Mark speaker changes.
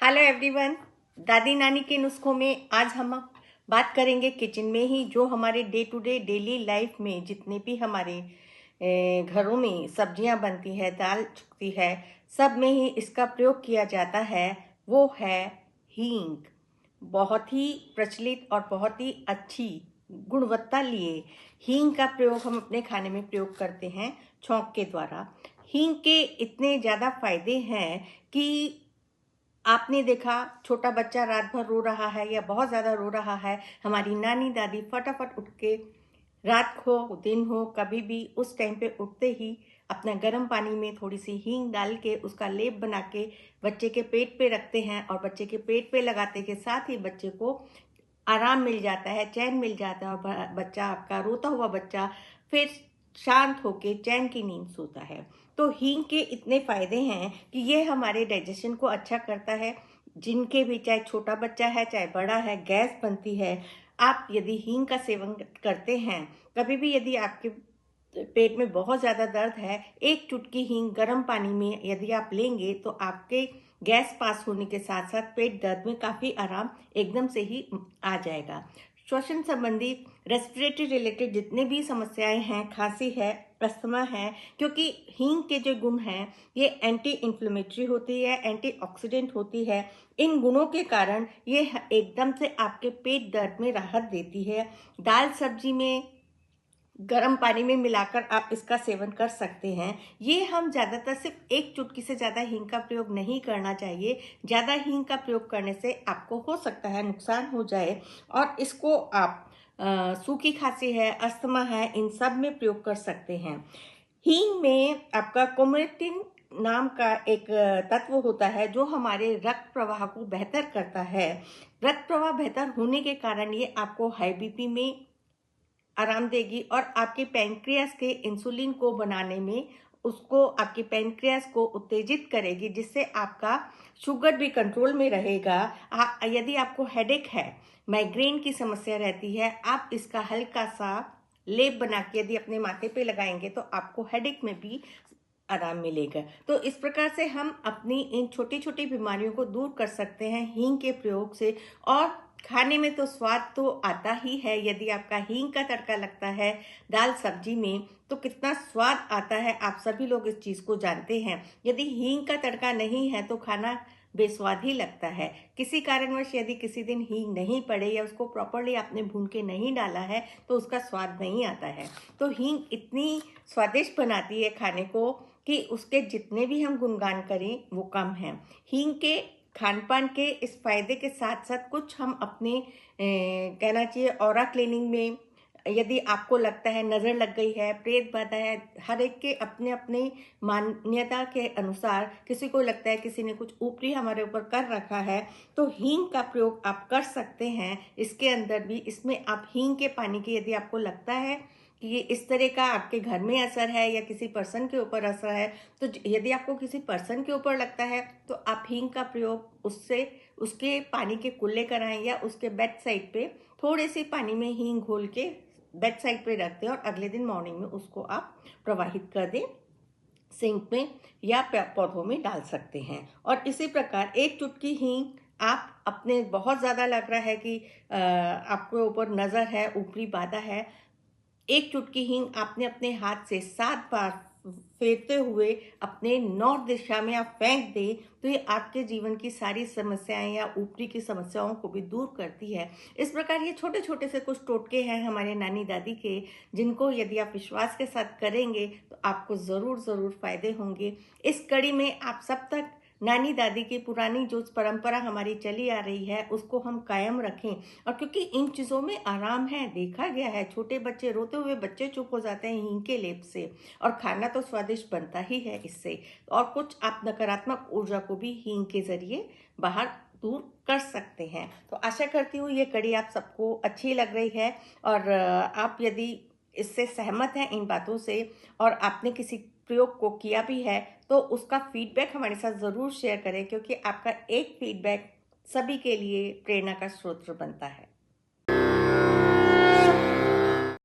Speaker 1: Hello everyone. दादी नानी के नुस्खों में आज हम बात करेंगे किचन में ही जो हमारे day to day daily life में जितने भी हमारे घरों में सब्जियां बनती है, दाल चुकती है, सब में ही इसका प्रयोग किया जाता है। वो है हींग। बहुत ही प्रचलित और बहुत ही अच्छी गुणवत्ता लिए हींग का प्रयोग हम अपने खाने में प्रयोग करते हैं छौंक के द्वारा। हींग के इतने ज़्यादा फायदे हैं कि आपने देखा छोटा बच्चा रात भर रो रहा है या बहुत ज़्यादा रो रहा है, हमारी नानी दादी फटाफट उठ के रात हो दिन हो कभी भी उस टाइम पे उठते ही अपना गर्म पानी में थोड़ी सी हींग डाल के उसका लेप बना के बच्चे के पेट पे रखते हैं और बच्चे के पेट पे लगाते के साथ ही बच्चे को आराम मिल जाता है, चैन मिल जाता है और बच्चा आपका रोता हुआ बच्चा फिर शांत होके चैन की नींद सोता है। तो हींग के इतने फायदे हैं कि ये हमारे डाइजेशन को अच्छा करता है। जिनके भी चाहे छोटा बच्चा है चाहे बड़ा है, गैस बनती है, आप यदि हींग का सेवन करते हैं, कभी भी यदि आपके पेट में बहुत ज़्यादा दर्द है, एक चुटकी हींग गर्म पानी में यदि आप लेंगे तो आपके गैस पास होने के साथ साथ पेट दर्द में काफ़ी आराम एकदम से ही आ जाएगा। श्वसन संबंधी रेस्पिरेटरी रिलेटेड जितने भी समस्याएं हैं, खांसी है, अस्थमा है, क्योंकि हींग के जो गुण हैं ये एंटी इन्फ्लेमेटरी होती है, एंटीऑक्सीडेंट होती है। इन गुणों के कारण ये एकदम से आपके पेट दर्द में राहत देती है। दाल सब्जी में गर्म पानी में मिलाकर आप इसका सेवन कर सकते हैं। ये हम ज़्यादातर सिर्फ एक चुटकी से ज़्यादा हींग का प्रयोग नहीं करना चाहिए। ज़्यादा हींग का प्रयोग करने से आपको हो सकता है नुकसान हो जाए और इसको आप सूखी खांसी है, अस्थमा है, इन सब में प्रयोग कर सकते हैं। हींग में आपका कुमारटिन नाम का एक तत्व होता है जो हमारे रक्त प्रवाह को बेहतर करता है। रक्त प्रवाह बेहतर होने के कारण ये आपको हाई बीपी में आराम देगी और आपके पैंक्रियास के इंसुलिन को बनाने में उसको आपके पैंक्रियास को उत्तेजित करेगी, जिससे आपका शुगर भी कंट्रोल में रहेगा। यदि आपको हेडेक है, माइग्रेन की समस्या रहती है, आप इसका हल्का सा लेप बना के यदि अपने माथे पे लगाएंगे तो आपको हेडेक में भी आराम मिलेगा। तो इस प्रकार से हम अपनी इन छोटी छोटी बीमारियों को दूर कर सकते हैं हींग के प्रयोग से। और खाने में तो स्वाद तो आता ही है। यदि आपका हींग का तड़का लगता है दाल सब्जी में तो कितना स्वाद आता है, आप सभी लोग इस चीज़ को जानते हैं। यदि हींग का तड़का नहीं है तो खाना बेस्वाद ही लगता है। किसी कारणवश यदि किसी दिन हींग नहीं पड़े या उसको प्रॉपरली आपने भून के नहीं डाला है तो उसका स्वाद नहीं आता है। तो हींग इतनी स्वादिष्ट बनाती है खाने को कि उसके जितने भी हम गुणगान करें वो कम हैं। हींग के खान पान के इस फायदे के साथ साथ कुछ हम अपने कहना चाहिए ऑरा क्लीनिंग में, यदि आपको लगता है नज़र लग गई है, प्रेत बाधा है, हर एक के अपने अपने मान्यता के अनुसार, किसी को लगता है किसी ने कुछ ऊपरी हमारे ऊपर कर रखा है, तो हींग का प्रयोग आप कर सकते हैं। इसके अंदर भी इसमें आप हींग के पानी की यदि आपको लगता है कि ये इस तरह का आपके घर में असर है या किसी पर्सन के ऊपर असर है, तो यदि आपको किसी पर्सन के ऊपर लगता है तो आप हींग का प्रयोग उससे उसके पानी के कुल्ले कराएं या उसके बेड साइड पे थोड़े से पानी में हींग घोल के बेड साइड पे रख दें और अगले दिन मॉर्निंग में उसको आप प्रवाहित कर दें, सिंक में या पौधों में डाल सकते हैं। और इसी प्रकार एक चुटकी हींग आप अपने बहुत ज़्यादा लग रहा है कि आपके ऊपर नज़र है, ऊपरी बाधा है, एक चुटकी हींग आपने अपने हाथ से 7 बार फेरते हुए अपने नॉर्थ दिशा में आप फेंक दें तो ये आपके जीवन की सारी समस्याएं या ऊपरी की समस्याओं को भी दूर करती है। इस प्रकार ये छोटे छोटे से कुछ टोटके हैं हमारे नानी दादी के, जिनको यदि आप विश्वास के साथ करेंगे तो आपको ज़रूर ज़रूर फायदे होंगे। इस कड़ी में आप सब तक नानी दादी की पुरानी जो परंपरा हमारी चली आ रही है उसको हम कायम रखें। और क्योंकि इन चीज़ों में आराम है, देखा गया है, छोटे बच्चे रोते हुए बच्चे चुप हो जाते हैं हींग के लेप से, और खाना तो स्वादिष्ट बनता ही है इससे। और कुछ आप नकारात्मक ऊर्जा को भी हींग के जरिए बाहर दूर कर सकते हैं। तो आशा करती हूँ ये कड़ी आप सबको अच्छी लग रही है और आप यदि इससे सहमत हैं इन बातों से और आपने किसी प्रयोग को किया भी है तो उसका फीडबैक हमारे साथ ज़रूर शेयर करें, क्योंकि आपका एक फीडबैक सभी के लिए प्रेरणा का स्रोत बनता है।